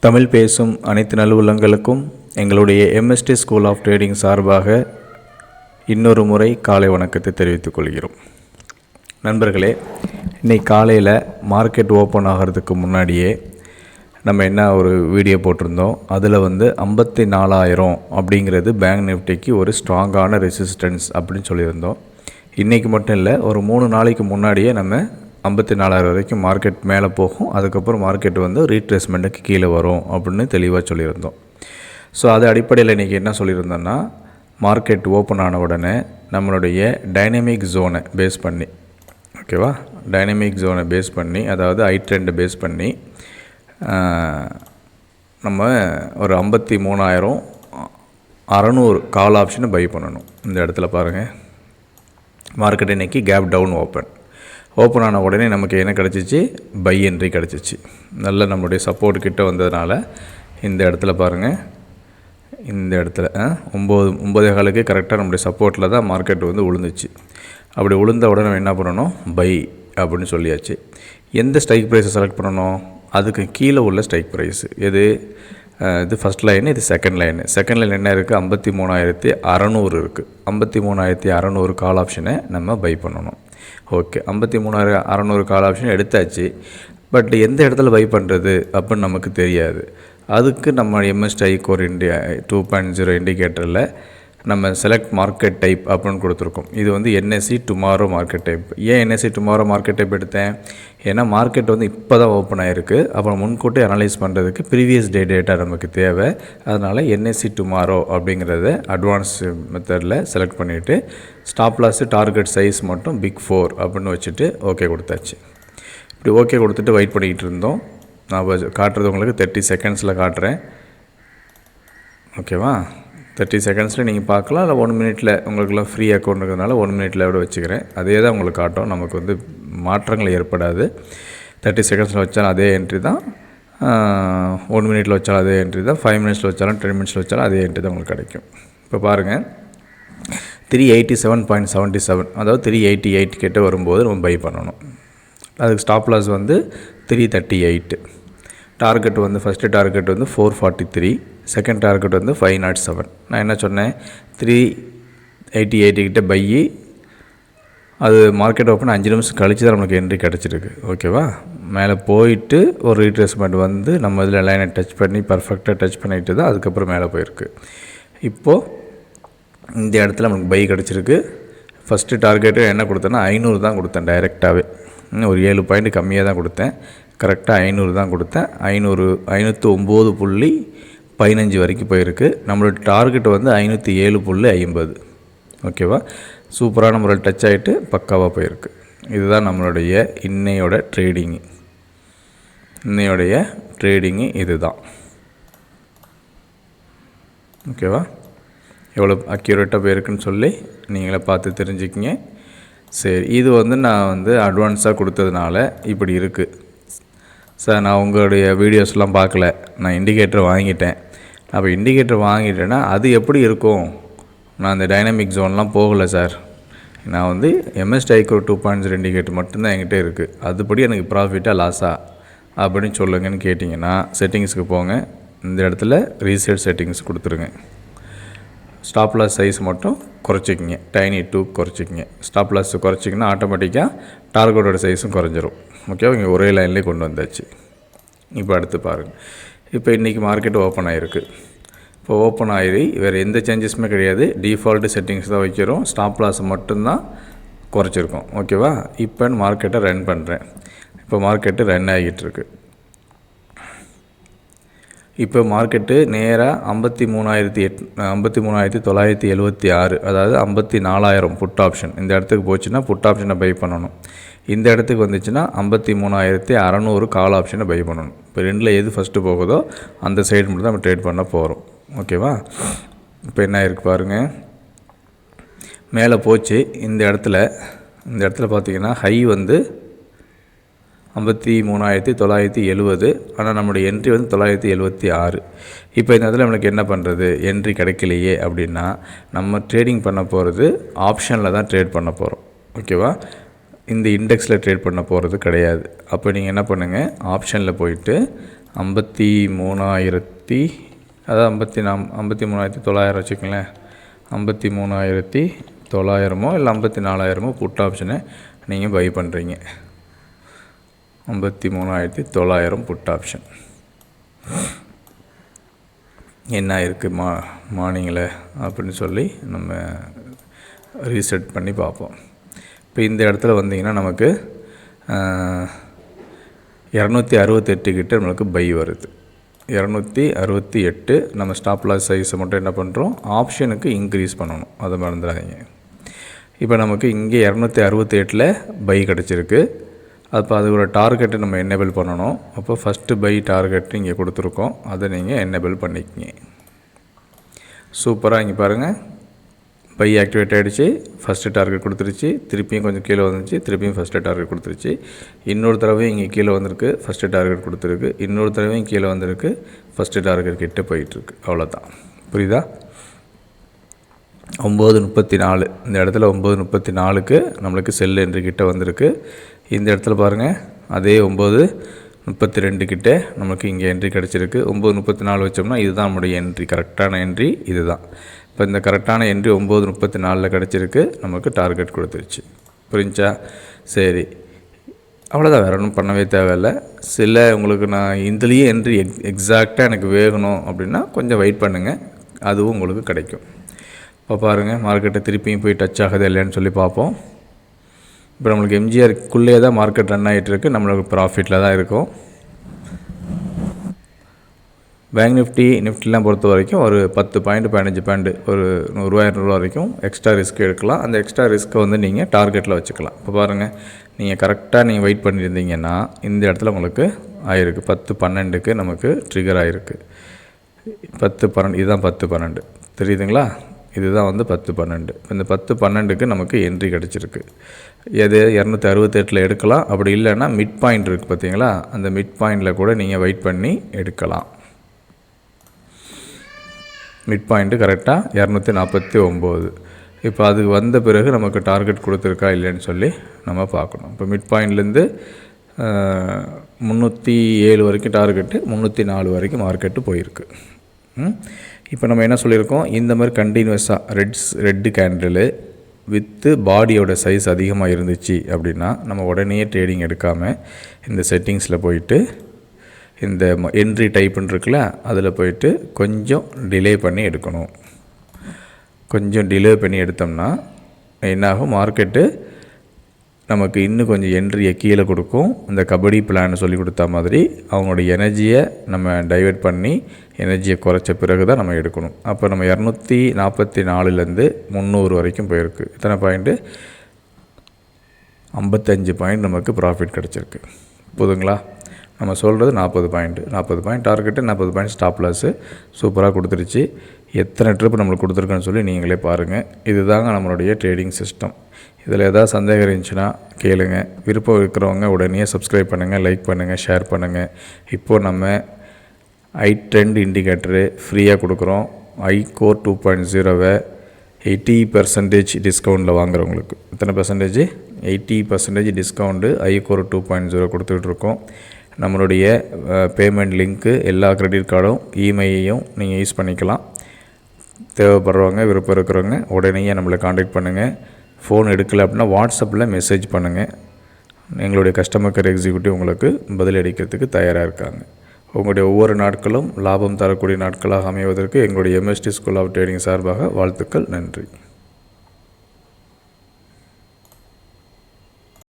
தமிழ் பேசும் அனைத்து நல்லுள்ளங்களுக்கும் எங்களுடைய எம்எஸ்டி ஸ்கூல் ஆஃப் ட்ரேடிங் சார்பாக இன்னொரு முறை காலை வணக்கத்தை தெரிவித்துக் கொள்கிறோம். நண்பர்களே, இன்றைக்கி காலையில் மார்க்கெட் ஓப்பன் ஆகிறதுக்கு முன்னாடியே நம்ம என்ன ஒரு வீடியோ போட்டிருந்தோம். அதில் 54,000 அப்படிங்கிறது பேங்க் நிஃப்டிக்கு ஒரு ஸ்ட்ராங்கான ரெசிஸ்டன்ஸ் அப்படின்னு சொல்லியிருந்தோம். இன்றைக்கி மட்டும் இல்லை, ஒரு 3 நாளைக்கு முன்னாடியே நம்ம 54,000 வரைக்கும் மார்க்கெட் மேலே போகும், அதுக்கப்புறம் மார்க்கெட் ரீட்ரேஸ்மெண்ட்டுக்கு கீழே வரும் அப்படின்னு தெளிவாக சொல்லியிருந்தோம். ஸோ அது அடிப்படையில் இன்றைக்கி என்ன சொல்லியிருந்தோன்னா, மார்க்கெட் ஓப்பன் ஆன உடனே நம்மளுடைய டைனமிக் ஜோனை பேஸ் பண்ணி, ஓகேவா, டைனமிக் ஜோனை பேஸ் பண்ணி, அதாவது ஐ ட்ரெண்டை பேஸ் பண்ணி நம்ம ஒரு 53,600 கால் ஆப்ஷனை பை பண்ணணும். இந்த இடத்துல பாருங்கள், மார்க்கெட் இன்றைக்கி கேப் டவுன் ஓப்பன் ஆன உடனே நமக்கு என்ன கிடச்சிச்சு? பை என்ட்ரி கிடச்சிச்சு. நல்ல நம்மளுடைய சப்போர்ட் கிட்ட வந்ததுனால இந்த இடத்துல பாருங்கள், இந்த இடத்துல 9:15 கரெக்டாக நம்மளுடைய சப்போர்ட்டில் தான் மார்க்கெட் விழுந்துச்சு. அப்படி விழுந்த உடனே என்ன பண்ணணும்? பை அப்படின்னு சொல்லியாச்சு. எந்த ஸ்ட்ரைக் ப்ரைஸை செலக்ட் பண்ணணும்? அதுக்கு கீழே உள்ள ஸ்ட்ரைக் ப்ரைஸ் இது ஃபஸ்ட் லைனு, இது செகண்ட் லைனு. செகண்ட் லைன் என்ன இருக்குது? 53,600 இருக்குது. 53,600 கால் ஆப்ஷனை நம்ம பை பண்ணணும். ஓகே, 53,600 கால் ஆப்ஷன் எடுத்தாச்சு. பட் எந்த இடத்துல பை பண்ணுறது அப்படின்னு நமக்கு தெரியாது. அதுக்கு நம்ம எம்எஸ்டி கோர் இண்டியா 2.0 இண்டிகேட்டரில் நம்ம செலக்ட் மார்க்கெட் டைப் அப்படின்னு கொடுத்துருக்கோம். இது என்எஸ்சி டுமாரோ மார்க்கெட் டைப். ஏன் என்எஸ்சி டுமாரோ மார்க்கெட் டைப் எடுத்தேன்? ஏன்னா மார்க்கெட் இப்போ தான் ஓப்பன் ஆகிருக்கு. அப்புறம் முன்கூட்டி அனலைஸ் பண்ணுறதுக்கு ப்ரீவியஸ் டேட்டா நமக்கு தேவை. அதனால் என்எஸ்சி டுமாரோ அப்படிங்கிறத அட்வான்ஸ் மெத்தடில் செலக்ட் பண்ணிவிட்டு ஸ்டாப் லாஸ் டார்கெட் சைஸ் மட்டும் பிக் 4 அப்படின்னு வச்சுட்டு ஓகே கொடுத்தாச்சு. இப்படி ஓகே கொடுத்துட்டு வெயிட் பண்ணிக்கிட்டு இருந்தோம். நான் காட்டுறது உங்களுக்கு 30 செகண்ட்ஸில் காட்டுறேன். ஓகேவா? 30 செகண்ட்ஸில் நீங்கள் பார்க்கலாம். இல்லை 1 மினிட்டில் உங்களுக்குலாம் ஃப்ரீ அக்கௌண்ட் இருக்கிறதுனால 1 மினிட்டில் விட வச்சுக்கிறேன். அதே தான் உங்களுக்கு காட்டும். நமக்கு மாற்றங்கள் ஏற்படாது. 30 செகண்ட்ஸில் வச்சாலும் அதே என்ட்ரி தான், 1 மினிட்டில் வச்சாலும் அதே என்ட்ரி தான், 5 மினிட்ஸில் வச்சாலும் 10 மினிட்ஸில் வச்சாலும் அதே என்ட்ரி தான் உங்களுக்கு கிடைக்கும். இப்போ பாருங்கள், 387.77, அதாவது 388 கிட்ட வரும்போது நம்ம பை பண்ணணும். அதுக்கு stop loss 338. Target first target 443, second target 507. நான் என்ன சொன்னேன்? 388 கிட்ட பை. அது மார்க்கெட் ஓப்பன் 5 நிமிஷம் கழித்து தான் நமக்கு என்ட்ரி கிடச்சிருக்கு. ஓகேவா? மேலே போயிட்டு ஒரு ரீட்ரேஸ்மெண்ட் நம்ம இதில் லைனை டச் பண்ணி பர்ஃபெக்டாக டச் பண்ணிட்டு தான் அதுக்கப்புறம் மேலே போயிருக்கு. இப்போது இந்த இடத்துல நமக்கு பை கிடச்சிருக்கு. ஃபஸ்ட்டு டார்கெட்டு என்ன கொடுத்தேன்னா 500 தான் கொடுத்தேன். டைரெக்டாகவே ஒரு 7 பாயிண்ட் கம்மியாக தான் கொடுத்தேன். கரெக்டாக 500 தான் கொடுத்தேன். 509.15 வரைக்கும் போயிருக்கு. நம்மளோட டார்கெட் 507.50. ஓகேவா? சூப்பரான முறையில் டச் ஆகிட்டு பக்காவாக போயிருக்கு. இதுதான் நம்மளுடைய இன்னையோட ட்ரேடிங்கு இது தான். ஓகேவா? எவ்வளோ அக்யூரேட்டாக போயிருக்குன்னு சொல்லி நீங்களே பார்த்து தெரிஞ்சுக்கிங்க. சரி, இது நான் அட்வான்ஸாக கொடுத்ததுனால இப்படி இருக்குது சார். நான் உங்களுடைய வீடியோஸ்லாம் பார்க்கல, நான் இண்டிகேட்டர் வாங்கிட்டேன். அப்போ இண்டிகேட்டர் வாங்கிட்டேன்னா அது எப்படி இருக்கும்? நான் அந்த டைனமிக் ஜோன்லாம் போகலை சார். நான் எம்எஸ்டி ஐகோ 2.0 இண்டிகேட்டர் மட்டும்தான் என்கிட்ட இருக்குது. அதுபடி எனக்கு ப்ராஃபிட்டாக லாஸா அப்படின்னு சொல்லுங்கன்னு கேட்டிங்கன்னா, செட்டிங்ஸுக்கு போங்க. இந்த இடத்துல ரீசெட் செட்டிங்ஸ் கொடுத்துருங்க. ஸ்டாப் லாஸ் சைஸ் மட்டும் குறைச்சிக்கிங்க, டைனி 2 குறைச்சிக்கிங்க. ஸ்டாப் லாஸ் குறைச்சிங்கன்னா ஆட்டோமேட்டிக்காக டார்கெட்டோட சைஸும் குறைஞ்சிரும். ஓகே, இங்கே ஒரே லைன்லேயே கொண்டு வந்தாச்சு. இப்போ அடுத்து பாருங்கள், இப்போ இன்றைக்கி மார்க்கெட் ஓப்பன் ஆகிருக்கு. இப்போ ஓப்பன் ஆகி வேறு எந்த சேஞ்சஸுமே கிடையாது. டிஃபால்ட்டு செட்டிங்ஸ் தான் வைக்கிறோம். ஸ்டாப் லாஸ் மட்டும்தான் குறைச்சிருக்கோம். ஓகேவா? இப்போ மார்க்கெட்டை ரன் பண்ணுறேன். இப்போ மார்க்கெட்டு ரன் ஆகிட்டுருக்கு. இப்போ மார்க்கெட்டு நேராக 53,976, அதாவது 54,000 புட் ஆப்ஷன் இந்த இடத்துக்கு போச்சுன்னா புட் ஆப்ஷனை பை பண்ணணும். இந்த இடத்துக்கு வந்துச்சுன்னா 53,600 கால் ஆப்ஷனை பை பண்ணணும். இப்போ ரெண்டில் எது ஃபஸ்ட்டு போகுதோ அந்த சைடு மட்டும் தான் நம்ம ட்ரேட் பண்ண போகிறோம். ஓகேவா? இப்போ என்ன இருக்குது பாருங்கள், மேலே போச்சு. இந்த இடத்துல பார்த்திங்கன்னா ஹை 53,970. ஆனால் நம்மளுடைய என்ட்ரி 976. இப்போ இந்த இடத்துல நம்மளுக்கு என்ன பண்ணுறது? என்ட்ரி கிடைக்கலையே அப்படின்னா நம்ம ட்ரேடிங் பண்ண போகிறது ஆப்ஷனில் தான் ட்ரேட் பண்ண போகிறோம். ஓகேவா? இந்த இண்டெக்ஸில் ட்ரேட் பண்ண போகிறது கிடையாது. அப்போ நீங்கள் என்ன பண்ணுங்கள், ஆப்ஷனில் போயிட்டு 53,000 அதாவது 53,900 வச்சுக்கங்களேன். 53,900 இல்லை 54,000 புட் ஆப்ஷனை நீங்கள் பை பண்ணுறீங்க. 53,900 புட் ஆப்ஷன் என்ன இருக்குது மார்னிங்கில் அப்படின்னு சொல்லி நம்ம ரீசெட் பண்ணி பார்ப்போம். இப்போ இந்த இடத்துல வந்தீங்கன்னா நமக்கு 268 கிட்ட நம்மளுக்கு பை வருது. 268 நம்ம ஸ்டாப் லாஸ் சைஸை மட்டும் என்ன பண்ணுறோம், ஆப்ஷனுக்கு இன்க்ரீஸ் பண்ணணும், அதை மறந்துடாதீங்க. இப்போ நமக்கு இங்கே 268 பை கிடச்சிருக்கு. அப்போ அது ஒரு டார்கெட்டை நம்ம என்னேபிள் பண்ணணும். அப்போ ஃபஸ்ட்டு பை டார்கெட் இங்கே கொடுத்துருக்கோம், அதை நீங்கள் என்னேபிள் பண்ணிக்கங்க. சூப்பராக இங்கே பாருங்கள், பை ஆக்டிவேட் ஆகிடுச்சு. ஃபஸ்ட்டு டார்கெட் கொடுத்துருச்சு, திருப்பியும் கொஞ்சம் கீழே வந்துருச்சு, திருப்பியும் ஃபஸ்ட்டு டார்கெட் கொடுத்துருச்சு. இன்னொரு தடவையும் இங்கே கீழே வந்திருக்கு, ஃபஸ்ட்டு டார்கெட் கொடுத்துருக்கு. இன்னொரு தடவையும் கீழே வந்திருக்கு, ஃபஸ்ட்டு டார்கெட் கிட்டே போயிட்டுருக்கு. அவ்வளோதான், புரியுதா? 9:34 இந்த இடத்துல 9:34க்கு நம்மளுக்கு செல் என்ட்ரி கிட்டே வந்திருக்கு. இந்த இடத்துல பாருங்கள், அதே 9:32 கிட்டே நமக்கு இங்கே என்ட்ரி கிடச்சிருக்கு. 9:34 வச்சோம்னா இதுதான் நம்முடைய என்ட்ரி, கரெக்டான என்ட்ரி இது தான். இப்போ இந்த கரெக்டான என்ட்ரி 9:34 கிடச்சிருக்கு, நமக்கு டார்கெட் கொடுத்துருச்சு. புரிஞ்சா? சரி, அவ்வளோதான், வேறு ஒன்றும் பண்ணவே தேவையில்லை. சில உங்களுக்கு நான் இதுலேயே என்ட்ரி எக்ஸாக்டாக எனக்கு வேகணும் அப்படின்னா கொஞ்சம் வெயிட் பண்ணுங்கள், அதுவும் உங்களுக்கு கிடைக்கும். இப்போ பாருங்கள், மார்க்கெட்டை திருப்பியும் போய் டச் ஆகுது இல்லைன்னு சொல்லி பார்ப்போம். இப்போ நம்மளுக்கு எம்ஜிஆருக்குள்ளே தான் மார்க்கெட் ரன் ஆகிட்டுருக்கு, நம்மளுக்கு ப்ராஃபிட்டில் தான் இருக்கும். பேங்க் நிஃப்டிலாம் பொறுத்த வரைக்கும் ஒரு 10 பாயிண்ட் 15 பாயிண்ட் ஒரு 100,000 வரைக்கும் எக்ஸ்ட்ரா ரிஸ்க் எடுக்கலாம். அந்த எக்ஸ்ட்ரா ரிஸ்க்கை வந்து நீங்கள் டார்கெட்டில் வச்சுக்கலாம். இப்போ பாருங்கள், நீங்கள் கரெக்டாக நீங்கள் வெயிட் பண்ணியிருந்தீங்கன்னா இந்த இடத்துல உங்களுக்கு ஆயிருக்கு. 10-12க்கு நமக்கு ட்ரிகர் ஆகிருக்கு. 10-12 இதுதான் 10-12 தெரியுதுங்களா? இதுதான் வந்து 10-12. இந்த 10-12க்கு நமக்கு என்ட்ரி கிடச்சிருக்கு. எது 268 எடுக்கலாம். அப்படி இல்லைன்னா மிட் பாயிண்ட் இருக்குது பார்த்தீங்களா, அந்த மிட் பாயிண்டில் கூட நீங்கள் வெயிட் பண்ணி எடுக்கலாம். மிட் பாயிண்ட்டு கரெக்டாக 249. இப்போ அதுக்கு வந்த பிறகு நமக்கு டார்கெட் கொடுத்துருக்கா இல்லைன்னு சொல்லி நம்ம பார்க்கணும். இப்போ மிட் பாயிண்ட்லேருந்து 307 வரைக்கும் டார்கெட்டு, 304 வரைக்கும் மார்க்கெட்டு போயிருக்கு. இப்போ நம்ம என்ன சொல்லியிருக்கோம், இந்த மாதிரி கண்டினியூஸாக ரெட்டு கேண்டில் வித்து பாடியோட சைஸ் அதிகமாக இருந்துச்சு அப்படின்னா நம்ம உடனே ட்ரேடிங் எடுக்காமல் இந்த செட்டிங்ஸில் போயிட்டு இந்த என்ட்ரி டைப்புன்னு இருக்குல்ல, அதில் போயிட்டு கொஞ்சம் டிலே பண்ணி எடுக்கணும். கொஞ்சம் டிலே பண்ணி எடுத்தோம்னா என்னாகும், மார்க்கெட்டு நமக்கு இன்னும் கொஞ்சம் என்ட்ரியை கீழே கொடுக்கும். இந்த கபடி பிளான் சொல்லி கொடுத்த மாதிரி அவங்களுடைய எனர்ஜியை நம்ம டைவெர்ட் பண்ணி எனர்ஜியை குறைச்ச பிறகு தான் நம்ம எடுக்கணும். அப்போ நம்ம 244லேருந்து 300 வரைக்கும் போயிருக்கு. எத்தனை பாயிண்ட்டு? 55 பாயிண்ட் நமக்கு ப்ராஃபிட் கிடச்சிருக்கு. போதுங்களா? நம்ம சொல்கிறது 40 point target, 40 point stop loss. சூப்பராக கொடுத்துருச்சு. எத்தனை ட்ரிப் நம்மளுக்கு கொடுத்துருக்குன்னு சொல்லி நீங்களே பாருங்கள். இதுதாங்க நம்மளுடைய ட்ரேடிங் சிஸ்டம். இதில் ஏதாவது சந்தேகம் இருந்துச்சுன்னா கேளுங்க. விருப்பம் இருக்கிறவங்க உடனே சப்ஸ்கிரைப் பண்ணுங்கள், லைக் பண்ணுங்கள், ஷேர் பண்ணுங்கள். இப்போது நம்ம ஐ ட்ரெண்ட் இண்டிகேட்டரு ஃப்ரீயாக கொடுக்குறோம். ஐகோர் 2.0வை 80% டிஸ்கவுண்ட்டில் வாங்குறவங்களுக்கு. எத்தனை பர்சன்டேஜ்? 80% டிஸ்கவுண்ட்டு ஐகோர் 2.0 கொடுத்துட்ருக்கோம். நம்மளுடைய பேமெண்ட் லிங்க்கு எல்லா கிரெடிட் கார்டும் இஎம்ஐயையும் நீங்கள் யூஸ் பண்ணிக்கலாம். தேவைப்படுறவங்க, விருப்பம் இருக்கிறவங்க உடனே நம்மளை காண்டாக்ட் பண்ணுங்கள். ஃபோன் எடுக்கலை அப்படின்னா வாட்ஸ்அப்பில் மெசேஜ் பண்ணுங்கள். எங்களுடைய கஸ்டமர் கேர் எக்ஸிக்யூட்டிவ் உங்களுக்கு பதில் அளிக்கிறதுக்கு தயாராக இருக்காங்க. உங்களுடைய ஒவ்வொரு நாட்களும் லாபம் தரக்கூடிய நாட்களாக அமைவதற்கு எங்களுடைய MST ஸ்கூல் ஆஃப் ட்ரேடிங் சார்பாக வாழ்த்துக்கள். நன்றி.